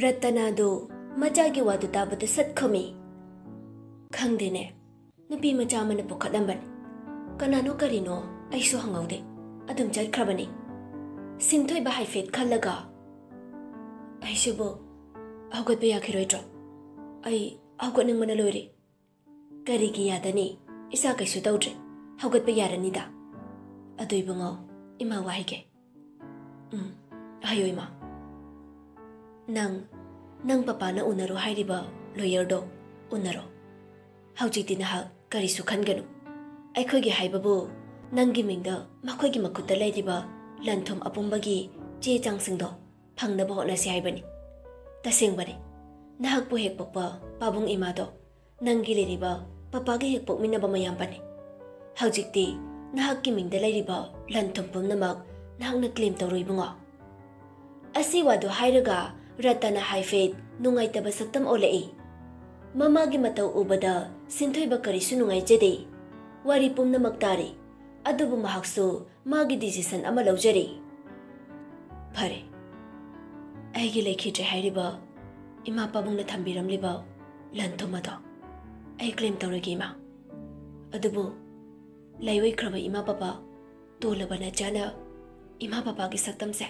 ꯔꯇꯅꯥꯗꯨ ꯃꯆꯥꯒꯤ ꯋꯥꯗꯨ ꯇꯥꯕꯗ ꯁꯠꯈꯝꯃꯤ꯫ ꯈꯪꯗꯦꯅꯦ, ꯅꯨꯄꯤ ꯃꯆꯥ ꯑꯃꯅ ꯄꯨꯈꯠꯂꯝꯕꯅꯤ꯫ ꯀꯅꯥꯅꯣ ꯀꯔꯤꯅꯣ ꯑꯩꯁꯨ ꯍꯪꯍꯧꯗꯦ, ꯑꯗꯨꯝ ꯆꯠꯈ꯭ꯔꯕꯅꯤ꯫ ꯁꯤꯟꯊꯣꯏꯕ ꯍꯥꯏꯐꯦꯠ ꯈꯜꯂꯒ, ꯑꯩꯁꯤꯕꯨ ꯍꯧꯒꯠꯄ ꯌꯥꯈꯤꯔꯣꯏꯗ꯭ꯔꯣ? ꯑꯩ ꯍꯧꯒꯠꯅꯤꯡꯕꯅ ꯂꯣꯏꯔꯦ꯫ ꯀꯔꯤꯒꯤ ꯌꯥꯗꯅꯤ? ꯏꯆꯥ ꯀꯩꯁꯨ ꯇꯧꯗ꯭ꯔꯦ, ꯍꯧꯒꯠꯄ ꯌꯥꯔꯅꯤꯗ꯫ ꯑꯗꯨ ꯏꯕꯨꯡꯉꯣ, ꯏꯃꯥ ꯋꯥꯍꯩꯒꯦ꯫ ꯍꯥꯏꯌꯣ ꯏꯃꯥ꯫ ꯅꯪ ꯄꯄꯥꯅ ꯎꯅꯔꯣ ꯍꯥꯏꯔꯤꯕ ꯂꯣꯌꯔꯗꯣ ꯎꯅꯔꯣ꯫ ꯍꯧꯖꯤꯛꯇꯤ ꯅꯍꯥꯛ ꯀꯔꯤꯁꯨ ꯈꯟꯒꯅꯨ꯫ ꯑꯩꯈꯣꯏꯒꯤ ꯍꯥꯏꯕꯕꯨ ꯅꯪꯒꯤ ꯃꯤꯡꯗ ꯃꯈꯣꯏꯒꯤ ꯃꯈꯨꯠꯇ ꯂꯩꯔꯤꯕ ꯂꯟ-ꯊꯨꯝ ꯑꯄꯨꯝꯕꯒꯤ ꯆꯦ ꯆꯥꯡꯁꯤꯡꯗꯣ ꯐꯪꯅꯕ ꯍꯣꯠꯅꯁꯤ ꯍꯥꯏꯕꯅꯤ꯫ ꯇꯁꯦꯡꯕꯅꯤ, ꯅꯍꯥꯛꯄꯨ ꯍꯦꯛ ꯄꯣꯛꯄ ꯄꯥꯕꯨꯡ ꯏꯃꯥꯗꯣ ꯅꯪꯒꯤ ꯂꯩꯔꯤꯕ ꯄꯄꯥꯒ ꯍꯦꯛ ꯄꯣꯛꯃꯤꯟꯅꯕ ꯃꯌꯥꯝꯕꯅꯤ꯫ ꯍꯧꯖꯤꯛꯇꯤ ꯅꯍꯥꯛꯀꯤ ꯃꯤꯡꯗ ꯂꯩꯔꯤꯕ ꯂꯟ-ꯊꯨꯝ ꯄꯨꯝꯅꯃꯛ ꯅꯍꯥꯛꯅ ꯀ꯭ꯂꯦꯝ ꯇꯧꯔꯣ ꯏꯕꯨꯡꯉꯣ꯫ ꯑꯁꯤ ꯋꯥꯗꯨ ꯍꯥꯏꯔꯒ ꯔꯇꯅ ꯍꯥꯏꯐꯦꯠ ꯅꯨꯡꯉꯥꯏꯇꯕ ꯁꯛꯇꯝ ꯑꯣꯜꯂꯛꯏ꯫ ꯃꯃꯥꯒꯤ ꯃꯇꯧ ꯎꯕꯗ ꯁꯤꯟꯊꯣꯏꯕ ꯀꯔꯤꯁꯨ ꯅꯨꯡꯉꯥꯏꯖꯗꯦ꯫ ꯋꯥꯔꯤ ꯄꯨꯝꯅꯃꯛ ꯇꯥꯔꯤ, ꯑꯗꯨꯕꯨ ꯃꯍꯥꯛꯁꯨ ꯃꯥꯒꯤ ꯗꯤꯁꯤꯁꯟ ꯑꯃ ꯂꯧꯖꯔꯤ꯫ ꯐꯔꯦ, ꯑꯩꯒꯤ ꯂꯩꯈꯤꯗ꯭ꯔꯦ ꯍꯥꯏꯔꯤꯕ ꯏꯃꯥ ꯄꯥꯕꯨꯡꯅ ꯊꯝꯕꯤꯔꯝꯂꯤꯕ ꯂꯟ-ꯊꯨꯝ ꯑꯗꯣ ꯑꯩ ꯀ꯭ꯂꯦꯝ ꯇꯧꯔꯒꯦ ꯏꯃꯥ꯫ ꯑꯗꯨꯕꯨ ꯂꯩꯑꯣꯏꯈ꯭ꯔꯕ ꯏꯃꯥ ꯄꯄꯥ ꯇꯣꯜꯂꯕ ꯅꯆꯥꯅ ꯏꯃꯥ ꯄꯄꯥꯒꯤ ꯁꯛꯇꯝꯁꯦ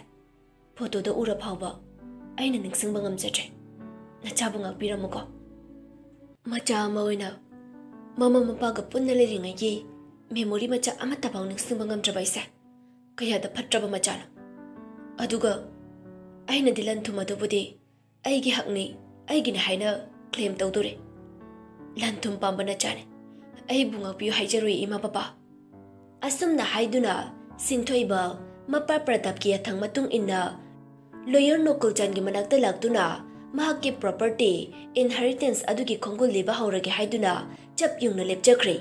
ꯐꯣꯇꯣꯗ ꯎꯔ ꯐꯥꯎꯕ ꯑꯩꯅ ꯅꯤꯡꯁꯤꯡꯕ ꯉꯝꯖꯗ꯭ꯔꯦ꯫ ꯅꯆꯥꯕꯨ ꯉꯥꯛꯄꯤꯔꯝꯃꯨꯀꯣ꯫ ꯃꯆꯥ ꯑꯃ ꯑꯣꯏꯅ ꯃꯃꯥ ꯃꯄꯥꯒ ꯄꯨꯟꯅ ꯂꯩꯔꯤꯉꯩꯒꯤ ꯃꯦꯃꯣꯔꯤ ꯃꯆꯥ ꯑꯃꯠꯇ ꯐꯥꯎ ꯅꯤꯡꯁꯤꯡꯕ ꯉꯝꯗ꯭ꯔꯕ ꯑꯩꯁꯦ ꯀꯌꯥꯗ ꯐꯠꯇ꯭ꯔꯕ ꯃꯆꯥꯅꯣ꯫ ꯑꯗꯨꯒ ꯑꯩꯅꯗꯤ ꯂꯟ-ꯊꯨꯝ ꯑꯗꯨꯕꯨꯗꯤ ꯑꯩꯒꯤ ꯍꯛꯅꯤ, ꯑꯩꯒꯤꯅꯤ ꯍꯥꯏꯅ ꯀ꯭ꯂꯦꯝ ꯇꯧꯗꯣꯔꯦ꯫ ꯂꯟ-ꯊꯨꯝ ꯄꯥꯝꯕ ꯅꯆꯥꯅꯦ, ꯑꯩꯕꯨ ꯉꯥꯛꯄꯤꯌꯨ ꯍꯥꯏꯖꯔꯨꯏ ꯏꯃꯥ ꯄꯄꯥ꯫ ꯑꯁꯨꯝꯅ ꯍꯥꯏꯗꯨꯅ ꯁꯤꯟꯊꯣꯏꯕ ꯃꯄꯥ ꯄ꯭ꯔꯇꯥꯞꯀꯤ ꯌꯥꯊꯪ ꯃꯇꯨꯡ ꯏꯟꯅ ꯂꯣꯌꯔ ꯅꯣꯀꯨꯜꯆꯥꯟꯒꯤ ꯃꯅꯥꯛꯇ ꯂꯥꯛꯇꯨꯅ ꯃꯍꯥꯛꯀꯤ ꯄ꯭ꯔꯣꯄꯔꯇꯤ ꯏꯟꯍꯦꯔꯤꯇꯦꯟꯁ ꯑꯗꯨꯒꯤ ꯈꯣꯡꯒꯨꯜ ꯂꯤꯕ ꯍꯧꯔꯒꯦ ꯍꯥꯏꯗꯨꯅ ꯆꯞ ꯌꯨꯡꯅ ꯂꯦꯞꯆꯈ꯭ꯔꯦ꯫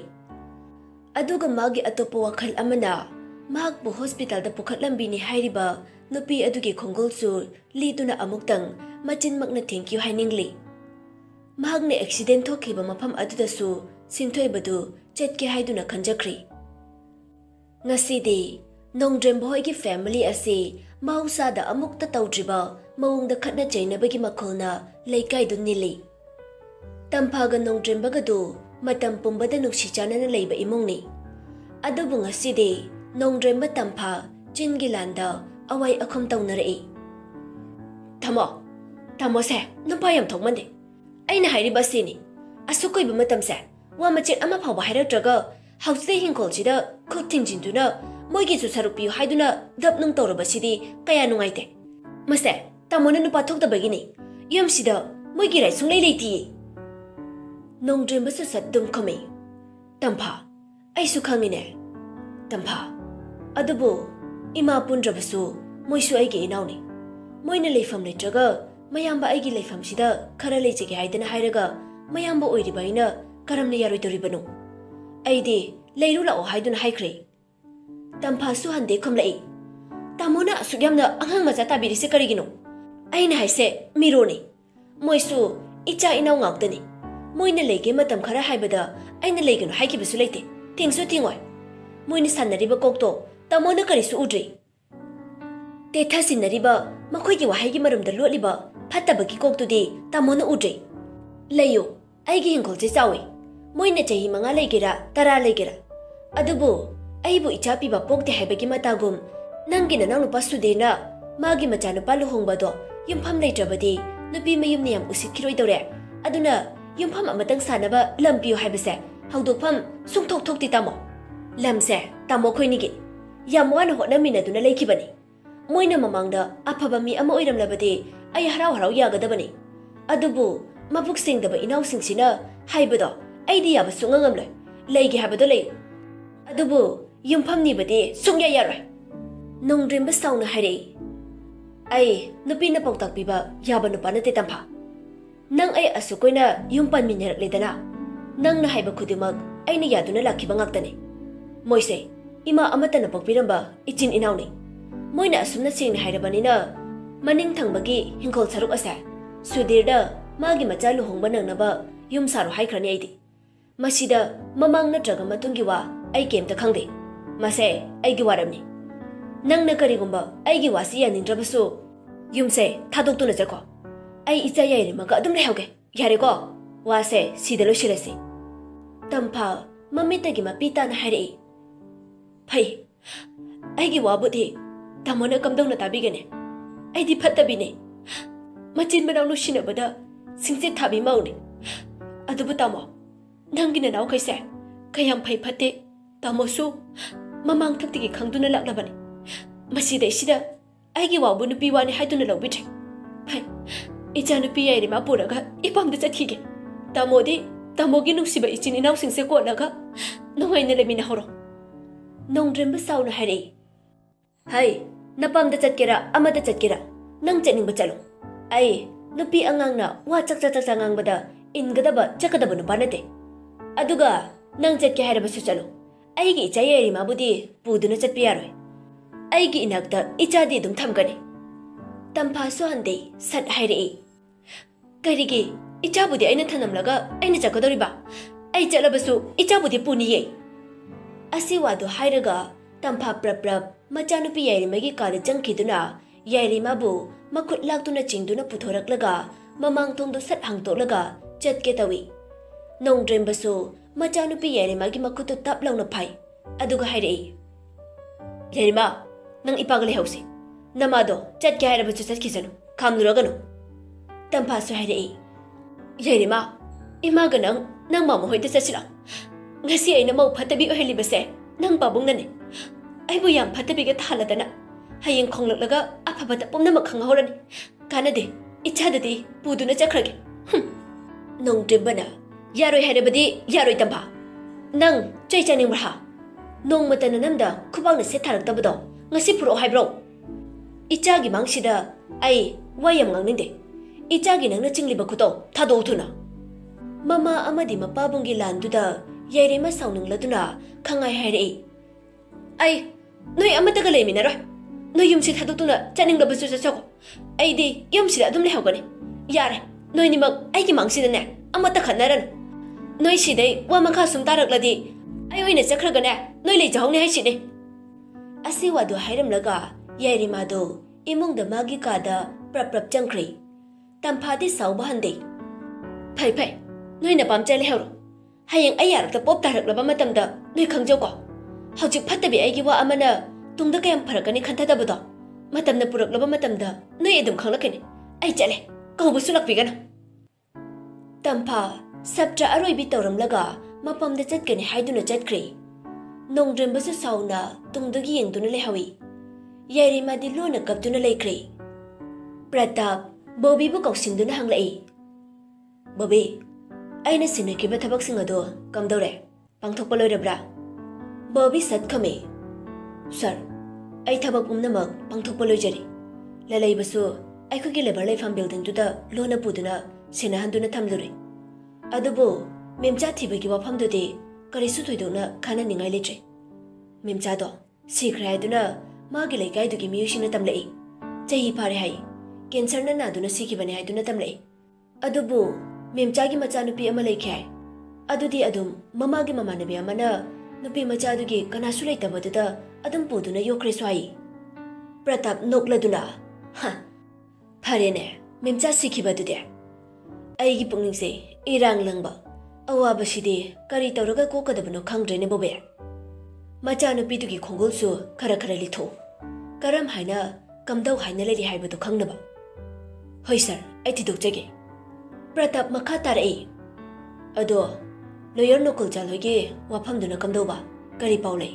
ꯑꯗꯨꯒ ꯃꯥꯒꯤ ꯑꯇꯣꯞꯄ ꯋꯥꯈꯜ ꯑꯃꯅ ꯃꯍꯥꯛꯄꯨ ꯍꯣꯁꯄꯤꯇꯥꯜꯗ ꯄꯨꯈꯠꯂꯝꯕꯤꯅꯤ ꯍꯥꯏꯔꯤꯕ ꯅꯨꯄꯤ ꯑꯗꯨꯒꯤ ꯈꯣꯡꯒꯨꯜꯁꯨ ꯂꯤꯗꯨꯅ ꯑꯃꯨꯛꯇꯪ ꯃꯆꯤꯟꯃꯛꯅ ꯊꯦꯡꯀ꯭ꯌꯨ ꯍꯥꯏꯅꯤꯡꯂꯤ꯫ ꯃꯍꯥꯛꯅ ꯑꯦꯛꯁꯤꯗꯦꯟ ꯊꯣꯛꯈꯤꯕ ꯃꯐꯝ ꯑꯗꯨꯗꯁꯨ ꯁꯤꯟꯊꯣꯏꯕꯗꯨ ꯆꯠꯀꯦ ꯍꯥꯏꯗꯨꯅ ꯈꯟꯖꯈ꯭ꯔꯤ꯫ ꯉꯁꯤꯗꯤ ꯅꯣꯡꯗ꯭ꯔꯦꯝꯕ ꯍꯣꯏꯒꯤ ꯐꯦꯃꯤꯂꯤ ꯑꯁꯤ ꯃꯍꯧꯁꯥꯗ ꯑꯃꯨꯛꯇ ꯇꯧꯗ꯭ꯔꯤꯕ ꯃꯑꯣꯡꯗ ꯈꯠꯅ ꯆꯩꯅꯕꯒꯤ ꯃꯈꯣꯜꯅ ꯂꯩꯀꯥꯏꯗꯨ ꯅꯤꯜꯂꯤ꯫ ꯇꯝꯐꯥꯒ ꯅꯣꯡꯗ꯭ꯔꯦꯝꯕꯒꯗꯨ ꯃꯇꯝ ꯄꯨꯝꯕꯗ ꯅꯨꯡꯁꯤ ꯆꯥꯟꯅꯅ ꯂꯩꯕ ꯏꯃꯨꯡꯅꯤ꯫ ꯑꯗꯨꯕꯨ ꯉꯁꯤꯗꯤ ꯅꯣꯡꯗ꯭ꯔꯦꯝꯕ ꯇꯝꯐꯥ ꯆꯤꯟꯒꯤ ꯂꯥꯟꯗ ꯑꯋꯥꯏ ꯑꯈꯨꯝ ꯇꯧꯅꯔꯛꯏ꯫ ꯊꯝꯃꯣꯁꯦ, ꯅꯨꯄꯥ ꯌꯥꯝ ꯊꯣꯛꯃꯟꯗꯦ꯫ ꯑꯩꯅ ꯍꯥꯏꯔꯤꯕ ꯑꯁꯤꯅꯤ, ꯑꯁꯨꯛ ꯀꯨꯏꯕ ꯃꯇꯝꯁꯦ ꯋꯥ ꯃꯆꯦꯠ ꯑꯃ ꯐꯥꯎꯕ ꯍꯥꯏꯔꯛꯇ꯭ꯔꯒ ꯍꯧꯖꯤꯛꯇ ꯍꯤꯡꯈꯣꯜꯁꯤꯗ ꯈꯨꯠ ꯊꯤꯡꯖꯤꯟꯗꯨꯅ ꯃꯣꯏꯒꯤꯁꯨ ꯁꯔꯨꯛ ꯄꯤꯌꯨ ꯍꯥꯏꯗꯨꯅ ꯗꯞ-ꯅꯨꯡ ꯇꯧꯔꯕꯁꯤꯗꯤ ꯀꯌꯥ ꯅꯨꯡꯉꯥꯏꯇꯦ꯫ ꯃꯁꯦ ꯇꯥꯃꯣꯅ ꯅꯨꯄꯥ ꯊꯣꯛꯇꯕꯒꯤꯅꯤ꯫ ꯌꯨꯝꯁꯤꯗ ꯃꯣꯏꯒꯤ ꯔꯥꯏꯠ ꯁꯨꯡꯂꯩ ꯂꯩꯇꯤꯌꯦ꯫ ꯅꯣꯡꯗ꯭ꯔꯦꯝꯕꯁꯨ ꯁꯠ ꯗꯨꯝ ꯈꯨꯝꯃꯤ꯫ ꯇꯝꯐꯥ, ꯑꯩꯁꯨ ꯈꯪꯉꯤꯅꯦ ꯇꯝꯐꯥ, ꯑꯗꯨꯕꯨ ꯏꯃꯥ ꯄꯨꯟꯗ꯭ꯔꯕꯁꯨ ꯃꯣꯏꯁꯨ ꯑꯩꯒꯤ ꯏꯅꯥꯎꯅꯤ꯫ ꯃꯣꯏꯅ ꯂꯩꯐꯝ ꯂꯩꯇ꯭ꯔꯒ ꯃꯌꯥꯝꯕ ꯑꯩꯒꯤ ꯂꯩꯐꯝꯁꯤꯗ ꯈꯔ ꯂꯩꯖꯒꯦ ꯍꯥꯏꯗꯅ ꯍꯥꯏꯔꯒ ꯃꯌꯥꯝꯕ ꯑꯣꯏꯔꯤꯕ ꯑꯩꯅ ꯀꯔꯝꯅ ꯌꯥꯔꯣꯏꯗꯧꯔꯤꯕꯅꯣ? ꯑꯩꯗꯤ ꯂꯩꯔꯨ ꯂꯥꯛꯑꯣ ꯍꯥꯏꯗꯨꯅ ꯍꯥꯏꯈ꯭ꯔꯦ꯫ ꯇꯝꯐꯥꯁꯨ ꯍꯟꯗꯦ ꯈꯨꯝꯂꯛꯏ꯫ ꯇꯥꯃꯣꯅ ꯑꯁꯨꯛ ꯌꯥꯝꯅ ꯑꯉꯥꯡ ꯃꯆꯥ ꯇꯥꯕꯤꯔꯤꯁꯦ ꯀꯔꯤꯒꯤꯅꯣ? ꯑꯩꯅ ꯍꯥꯏꯁꯦ ꯃꯤꯔꯣꯅꯤ꯫ ꯃꯣꯏꯁꯨ ꯏꯆꯥ ꯏꯅꯥꯎ ꯉꯥꯛꯇꯅꯤ꯫ ꯃꯣꯏꯅ ꯂꯩꯒꯦꯃꯇꯝ ꯈꯔ ꯍꯥꯏꯕꯗ ꯑꯩꯅ ꯂꯩꯒꯅꯨ ꯍꯥꯏꯈꯤꯕꯁꯨ ꯂꯩꯇꯦ, ꯊꯤꯡꯁꯨ ꯊꯤꯡꯉꯣꯏ꯫ ꯃꯣꯏꯅ ꯁꯥꯟꯅꯔꯤꯕ ꯀꯣꯛꯇꯣ ꯇꯥꯃꯣꯅ ꯀꯔꯤꯁꯨ ꯎꯗ꯭ꯔꯤ꯫ ꯇꯦꯊꯁꯤꯟꯅꯔꯤꯕ ꯃꯈꯣꯏꯒꯤ ꯋꯥꯍꯩꯒꯤ ꯃꯔꯨꯝꯗ ꯂꯣꯠꯂꯤꯕ ꯐꯠꯇꯕꯒꯤ ꯀꯣꯛꯇꯨꯗꯤ ꯇꯥꯃꯣꯅ ꯎꯗ꯭ꯔꯤ꯫ ꯂꯩꯌꯨ, ꯑꯩꯒꯤ ꯍꯤꯡꯈꯣꯜꯁꯦ ꯆꯥꯎꯏ꯫ ꯃꯣꯏꯅ ꯆꯍꯤ 5 ꯂꯩꯒꯦꯔꯥ 10 ꯂꯩꯒꯦꯔꯥ, ꯑꯗꯨꯕꯨ ꯑꯩꯕꯨ ꯏꯆꯥ ꯄꯤꯕ ꯄꯣꯛꯇꯦ ꯍꯥꯏꯕꯒꯤ ꯃꯇꯥꯒꯨꯝ ꯅꯪꯒꯤ ꯅꯅꯥꯎꯅꯨꯄꯥ ꯁꯨꯗꯦꯔꯅ ꯃꯥꯒꯤ ꯃꯆꯥꯅꯨꯄꯥ ꯂꯨꯍꯣꯡꯕꯗꯣ ꯌꯨꯝꯐꯝ ꯂꯩꯇ꯭ꯔꯕꯗꯤ ꯅꯨꯄꯤ ꯃꯌꯨꯝꯅ ꯌꯥꯝ ꯎꯁꯤꯠꯈꯤꯔꯣꯏꯗꯧꯔꯦ꯫ ꯑꯗꯨꯅ ꯌꯨꯝꯐꯝ ꯑꯃꯇꯪ ꯁꯥꯅꯕ ꯂꯝ ꯄꯤꯌꯨ ꯍꯥꯏꯕꯁꯦ ꯍꯧꯗꯣꯛꯐꯝ ꯁꯨꯡꯊꯣꯛ ꯊꯣꯛꯇꯦ ꯇꯥꯃꯣ꯫ ꯂꯝꯁꯦ ꯇꯥꯃꯣ ꯈꯣꯏꯅꯤꯒꯤ ꯌꯥꯝ ꯋꯥꯅ ꯍꯣꯠꯅꯃꯤꯟꯅꯗꯨꯅ ꯂꯩꯈꯤꯕꯅꯤ꯫ ꯃꯣꯏꯅ ꯃꯃꯥꯡꯗ ꯑꯐꯕ ꯃꯤ ꯑꯃ ꯑꯣꯏꯔꯝꯂꯕꯗꯤ ꯑꯩ ꯍꯔꯥꯎ ꯍꯔꯥꯎ ꯌꯥꯒꯗꯕꯅꯤ꯫ ꯑꯗꯨꯕꯨ ꯃꯕꯨꯛ ꯁꯦꯡꯗꯕ ꯏꯅꯥꯎꯁꯤꯡꯁꯤꯅ ꯍꯥꯏꯕꯗꯣ ꯑꯩꯗꯤ ꯌꯥꯕ ꯁꯨꯡꯉꯝ ꯉꯝꯂꯣꯏ꯫ ꯂꯩꯒꯦ ꯍꯥꯏꯕꯗꯣ ꯂꯩꯌꯨ, ꯑꯗꯨꯕꯨ ꯌꯨꯝꯐꯝ ꯅꯤꯕꯗꯤ ꯁꯨꯡꯌꯥ ꯌꯥꯔꯣꯏ꯫ ꯅꯣꯡꯗ꯭ꯔꯦꯝꯕ ꯁꯥꯎꯅ ꯍꯥꯏꯔꯛꯏ꯫ ꯑꯩ ꯅꯨꯄꯤꯅ ꯄꯥꯎꯇꯥꯛ ꯄꯤꯕ ꯌꯥꯕ ꯅꯨꯄꯥ ꯅꯠꯇꯦ ꯇꯝꯐꯥ꯫ ꯅꯪ ꯑꯩ ꯑꯁꯨꯛ ꯀꯨꯏꯅ ꯌꯨꯝ ꯄꯥꯟꯃꯤꯟꯅꯔꯛꯂꯦꯗꯅ, ꯅꯪꯅ ꯍꯥꯏꯕ ꯈꯨꯗꯤꯡꯃꯛ ꯑꯩꯅ ꯌꯥꯗꯨꯅ ꯂꯥꯛꯈꯤꯕ ꯉꯥꯛꯇꯅꯤ꯫ ꯃꯣꯏꯁꯦ ꯏꯃా ꯑꯃꯠꯇꯅ ꯄꯣꯛꯄꯤꯔꯝꯕ ꯏꯆꯤꯟ ꯏꯅꯥꯎꯅꯤ꯫ ꯃꯣꯏꯅ ꯑꯁꯨꯝꯅ ꯁꯦꯡꯅ ꯍꯥꯏꯔꯕꯅꯤꯅ ꯃꯅꯤꯡ ꯊꯪꯕꯒꯤ ꯍꯤꯡꯈꯣꯜ ꯁꯔꯨꯛ ꯑꯁꯦ ꯁꯨꯙꯤꯔꯗ ꯃꯥꯒꯤ ꯃꯆꯥ ꯂꯨꯍꯣꯡꯕ ꯅꯪꯅꯕ ꯌꯨꯝ ꯁꯥꯔꯣ ꯍꯥꯏꯈ꯭ꯔꯅꯤ ꯑꯩꯗꯤ꯫ ꯃꯁꯤꯗ ꯃꯃꯥꯡ ꯅꯠꯇ꯭ꯔꯒ ꯃꯇꯨꯡꯒꯤ ꯋꯥ ꯑꯩ ꯀꯩꯝꯇ ꯈꯪꯗꯦ꯫ ꯃꯁꯦ ꯑꯩꯒꯤ ꯋꯥꯔꯞꯅꯤ꯫ ꯅꯪꯅ ꯀꯔꯤꯒꯨꯝꯕ ꯑꯩꯒꯤ ꯋꯥꯁꯤ ꯌꯥꯅꯤꯡꯗ꯭ꯔꯕꯁꯨ ꯌꯨꯝꯁꯦ ꯊꯥꯗꯣꯛꯇꯨꯅ ꯆꯠꯈꯣ꯫ ai icha yairima ga adum lehauge yare ko wase sida losilasi tampa mamita gi mapita na hairi phai ai gi wabudi tamona kamdong na tabigene ai di phatabine machin manau lusina bada singse thabi mauni adubu tamo nangi na naw kaise kayam phai phate tamo su mamang thakti gi khangduna laklabani masi dai sida ai gi wabu nupi wani haiduna lobithe phai icha nupi yairi ma puraga ipam da chathige tamodi tamogi nungsiba ichin inaw singse ko laga nongai na lemina horo nongdrem ba sauna hari hai napam da chatkera amada chatkera nang chaning ba chalo ai nupi angang na wa chak chak chak ngang bada ingadaba chakadaba nu panate aduga nang chatke haira ba su chalo ai gi icha yairi ma budi puduna chatpi yaroi ai gi inakta icha di dum thamgani tampa so hande sat hairi karigi icha budi aina thanamlaga aina chakadoriba ai chalabasu icha budi puniye asi wadu hairaga tampa prap prap machanupi yairi magi kale changkhiduna yairi mabu makut laktuna chingduna puthoraklaga mamang thongdu sat hangtolaga chatke tawi nongdrem basu machanupi yairi magi makutu tap lawna phai aduga hairi yairi ma nang ipagale hausi namado chatke haira basu chatkisanu khamnuraganu tampa su hairi yairi ma imaga nang mama hoida chasira ngasi aina mau phatabi oheli base nang babung nane aibu yam phatabi ga thaladana hayeng khonglaklaga aphabata pomna makhang horani kanade ichadadi puduna chakhrage nong trimbana yaroi harebadi yaroi tamba nang chai chaning bra nong matana namda khubang se tharaktabado ngasi puro haibro ichagi mangsida ai wayam ngangninde ichagi nangna chingliba khuto thado thuna mama amadi mapabungi landuda yairema sauningladuna khangai haire ai noi amataga leminaro noi yumsi thadutuna chaninglabasu chachago aidi yumsi adum lehogani yare noi nimak aigi mangsidane amata khannaran noi sidai wamakha sum tarakladi ai oina chakragane noi lei jahongni haisine asi wadu hairamlaga yairema do imungda magi kada prap prap changkhri tamphadi sauba hande phai phai noi na pamchale hero hayeng ayar ta pop tarak laba matamda noi khangjau ko hawjik phatabi aigi wa amana tungda kayam pharakani khantha dabado matamna purak laba matamda noi edum khanglakani ai chale kaubu sulakpigana tampha sabtra aroi bi tawram laga mapamda chatkani haiduna chatkri nongdrem basu sauna tungdagi yengduna lehawi yairi madi lona kaptuna leikri pratap Bobby bu kausingduna hanglai Bobby aina sinakhiba thabaksinga do kamdore pangthokpa loirabra Bobby sat khame sir ai thabak pumnamak pangthokpa loijari lalai basu ai khogi lebar laifam building tu da lona puduna sena handuna thamlure adubo memcha thibagi wafam du de karisu thoidona khana ningai letre memcha do sikrai duna magi laikai du gi miyusina tamlai chahi phare hai cancer na naduna sikibane haiduna tamlai adubu memchagi machanupi ama laikhai adudi adum mamagi mamanabi amana nupi machadugi kanasu leitabadada adum puduna yokre swai pratap nokladuna ha pharene memcha sikibadude aigi pungningse irang langba awabasidi kari tawraga kokadabano khangdrene bobe machanupi dugi khongolsu khara khara litho karam haina kamdau haina leli haibadu khangnaba hoi sir ai tidokjage pratap makha tarai ado lawyer nokol jalhoge wafamduna kamdauba kari paulai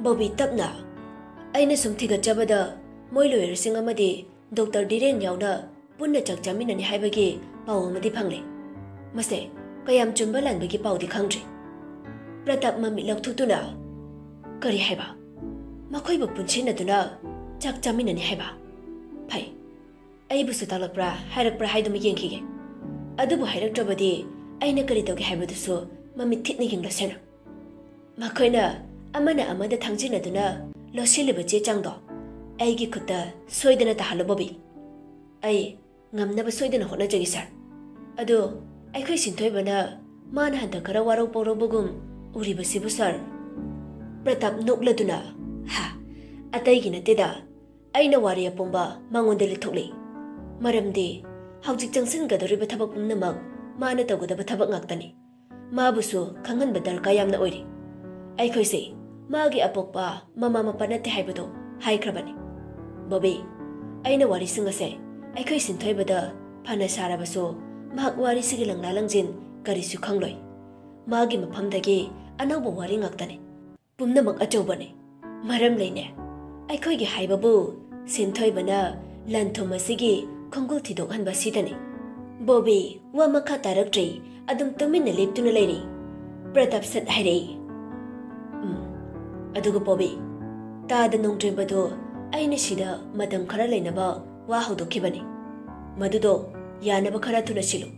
bobi tapna aina sumthiga chabada moi lawyer sing amadi dr diren yauna punna chakchaminani haibage paw amadi phangle mase kayam chumba lanbagi pawdi khangdri pratap mami laktutuna kari haiba makhoi bu punchinaduna chakchaminani haiba phai ai bu sutalakpra hairakpra haidum yengkhige adubu hairaktrabadi aina kari tawge haibadusu mami thitni yenglasena makhoina amana amada thangjinaduna losiliba che changdo aigi khutta soidana tahalo bobi ai ngamnaba soidana hona jagi sir adu ai khoi sinthoibana mana handa kara warau poro bugum uri basibu sir pratap nokladuna ha atai gi nateda aina wari apomba mangonde lithokli maramde Hauzik changsingadoriba thabak pumnamak mana tawgadaba thabak ngaktani. Mabusu khanganba darka yamna oiri. Aikhoise magi apokpa mama mapa nate haibado haikrabani. Bobby, aina wari singase aikhoi sinthoibada phana sarabaso mahak wari sigi langla langjin karisu khangloi. Magi maphamdagi anauba wari ngaktani. Pumnamak achobane. Maram leine. Aikhoigi haibabu sinthoibana lanthomasi khongul thidok hanba sidani. Bobby wa makha taraktrei adum tuminna leptuna leiri. Pratap sat hairei. Aduga Bobby taada nongdrebado aina sida matam khara leinaba wa hodokibani. Madudo yanaba khara thuna silu.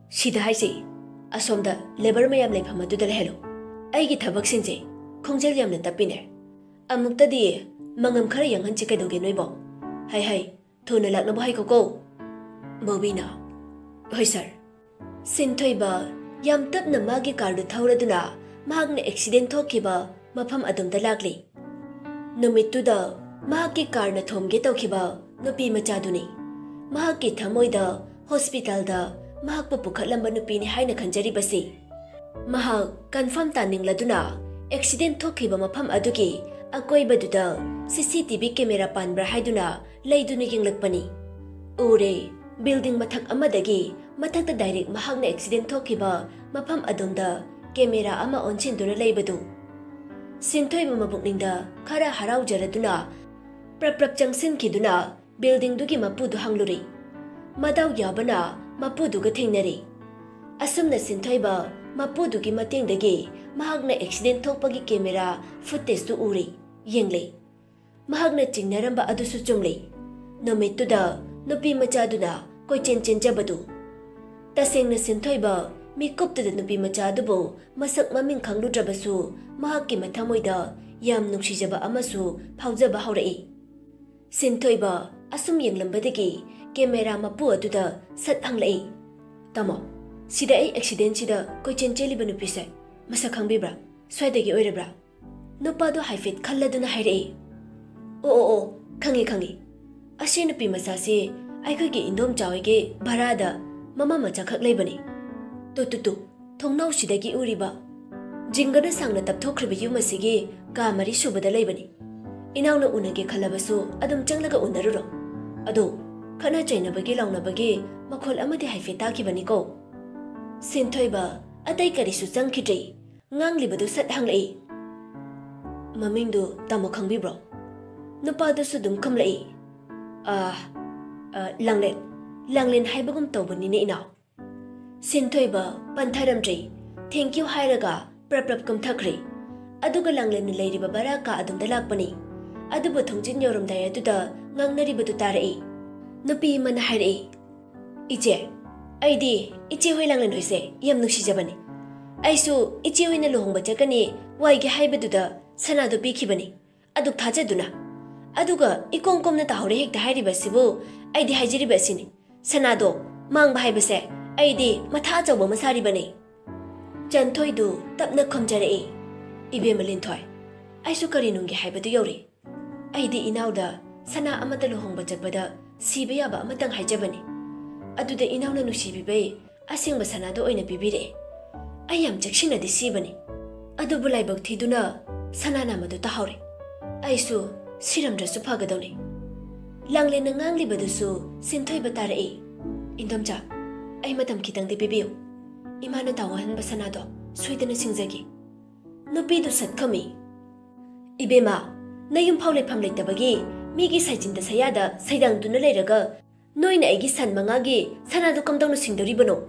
Sida haise asomda labor mayam leifam aduda lehelo. Aigi thabak sinje khongjel yamna tapine. Amuktadi mangam khara yanghan chikedoge noibo. Hai thuna laknaba hai koko. Bobby na hoi sir. Sinthoiba yam tapna magi kardu thauraduna mahakna accident thokiba mafam adumda lakli. Numittuda mahakki karna thomge tawkiba nupi machaduni. Mahakki thamoida hospitalda mahakpa pukhatlamba nupini haina khanjaribasi. Mahak confirm taningladuna accident thokiba mafam adugi akoibaduda CCTV camera panbra haiduna leiduna yenglakpani. Ure building mathak amadagi mathakta direct mahakna accident thokiba mafam adumda camera ama onchinduna leibadu. Sinthoiba mabukningda khara haraujaraduna prap changsinkiduna building dugi mapudu hangluri. Madau yabana mapuduga thengnari. Asumna Sinthoiba mapudugi matengdagi mahakna accident thokpagi camera footage tu uri yengle. Mahakna chingnaramba adusu chumle. Nomittuda nupi machaduna koichen chenjabadu. Tasengna Sinthoiba mikuptuda nupi machadubu masak maming khangludrabasu mahakki mathamoida yam nuksijaba amasu phaujaba haurai. Sinthoiba asum yenglambadagi camera mapu aduda sat hanglai. Tamo sida ai accident sida koichen cheliba nupise masak khangbibra swaidagi oirabra. Nupado haifet khalladuna hairai. O khangi ase nupi masase aikhoi indom chawige bharada mama macha khak leibani. Tu thongnau sidagi uriba jingana sangna tapthokriba yumasigi ka mari subada leibani. Inauna unage khalabasu adum changlaga unaruro. Ado khana chainabagi launabagi makhol amadi haife takibani ko. Sinthoiba atai karisu changkhidrei nganglibadu sat hanglai. Mamingdu tamo khangbibro. Nupadasu dum khamlai. Langlen haibagum tawbani ne inaw. Sinthoiba pantharamdrei thank you hairaga prap kumthakri. Aduga langlen leiriba baraka adumda lakpani. Adubu thongjin yorumdai aduda ngangnaribadu tarai. Nupi mana hairai. Ije aidi iche hoi langlen hoise yam nuksijabani. Aisu iche hoina luhongba chakani waigi haibaduda sanadu pikibani. Aduk thajaduna. Aduga ikongkomna tahore hekta hairibasibu aidi haijiribasini. Sanado mangba haibase aidi matha chawba masaribani. Chanthoi tapna khomjarei. Ibema Linthoi aisu kari nungi haibadu yori. Aidi inauda sana amata luhongba chakbada siba yaba amatang haijabani. Aduda inauna nusibibai asengba sanado oina bibire. Ayam chaksinadi sibani. Adubu laibak thiduna sanana madu tahore. Aisu siramdrasu phagadawni. Langlena nganglibadusu Sinthoiba tarai. Indomcha ai matam khitangdi bibiu. Imana tawahan basanado soidana singjagi. Nupidu satkami. Ibema nayum phau lepham leitabagi migi saijinda sayada saidangduna leiraga noina aigi san mangagi sanado kamdawna singdoribano.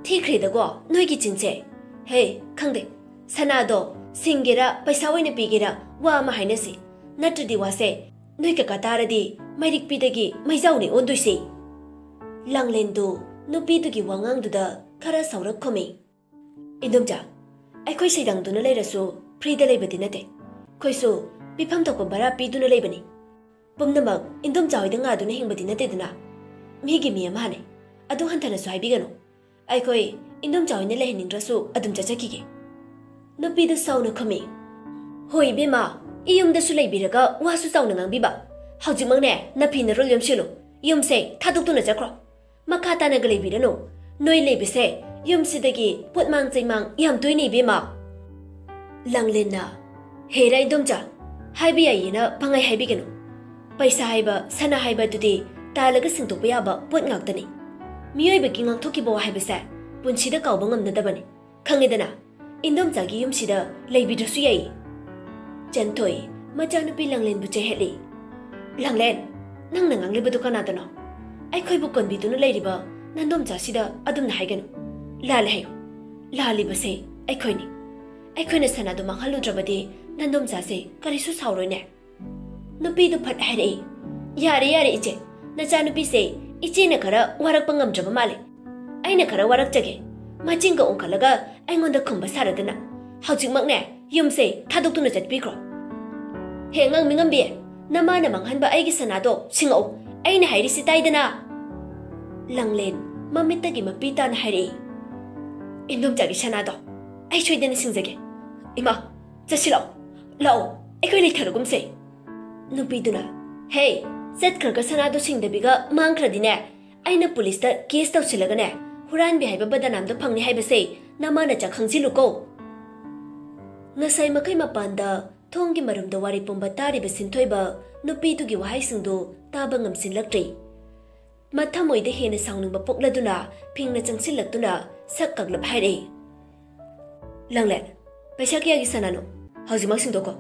Thikhredago noigi chinche. Hey khangde sanado singera paisa oina pigera wa ama hainasi. Natradi wase noi kaka taradi mairik pidagi maizauni onduisi. Langlendu nupidugi wangangduda khara saurak khomi. Indomcha aikhoi saidangduna leirasu frida leibadi nate. Khoisu pifam thokpa bara piduna leibani. Pumnamak indomcha hoida ngaduna hingbadi nateduna. Migi mi amane adu hanthanasu haibigano. Aikhoi indomcha hoina leheningrasu adum chachakige. Nupidu sauna khomi. Hoi bema iyumdasu leibiraga wasu sauna ngangbiba. Haujimakne napina rol yamsilu. Yumse thadukduna chakro. Makha tanaga leibirano. Noi leibise yumsidagi potmang chaimang yam tuini bima. Langlen na hera indomcha haibi ayina pangai haibiganu. Paisa haiba sana haiba dudi talaga singtokpa yaba pot ngaktani. Miyoiba ki ngangthokibo haibase punchida kauba ngamnadabani. Khangedana indomchagi yumsida leibidrasu yai. Chanthoi machanupi Langlen bu cheheli. Langlen nang nanganglibadu kanadano. Aikhoibu konbiduna leiriba nandom chasida adumna haiganu. Lal hayo. Lalibase aikhoini. Aikhoina sanadu manghaludravadi nandom chase karisu sauroine. Nupidu phat hairei. Yare iche. Nachanupi se iche na khara warakpa ngamdraba male. Aina khara warakjage. Machinga ongkhalaga aingonda khumba saradana. Haujikmakne yumse thadoktuna chatpikro. He ngang mingambi namana manghanba aigi sanado singau aina hairisi taidana. Langlen mamittagi mapita na hairei. Indomchagi sanado ai choidana singjage. Ima chasilo lao aikoi leitharugumse. Nupiduna hey satkhraga sanado singdabiga mangkhradine aina police da case tawsilagane huranbi haiba badanamdo phangni haibase namana cha khangjiluko. Ngasai makai mapanda thonggi marumda wari pomba tariba sinthoiba nupidugi wahaisingdo taba ngamsinlaktrei. Mathamoida hena sauningba pokladuna phingna changsillaktuna sak kaglap hairei. Langlen paisa kiyagi sanano haujimak singdoko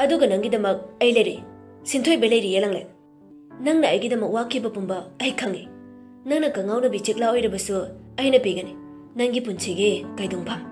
aduga nangidamak ai leri sinthoiba leri Langlen. Nangna aigidamak wakiba pumba ai khangi. Nangna kangauna bichikla oirabasu aina pigani nangi punchigi kaidungpham.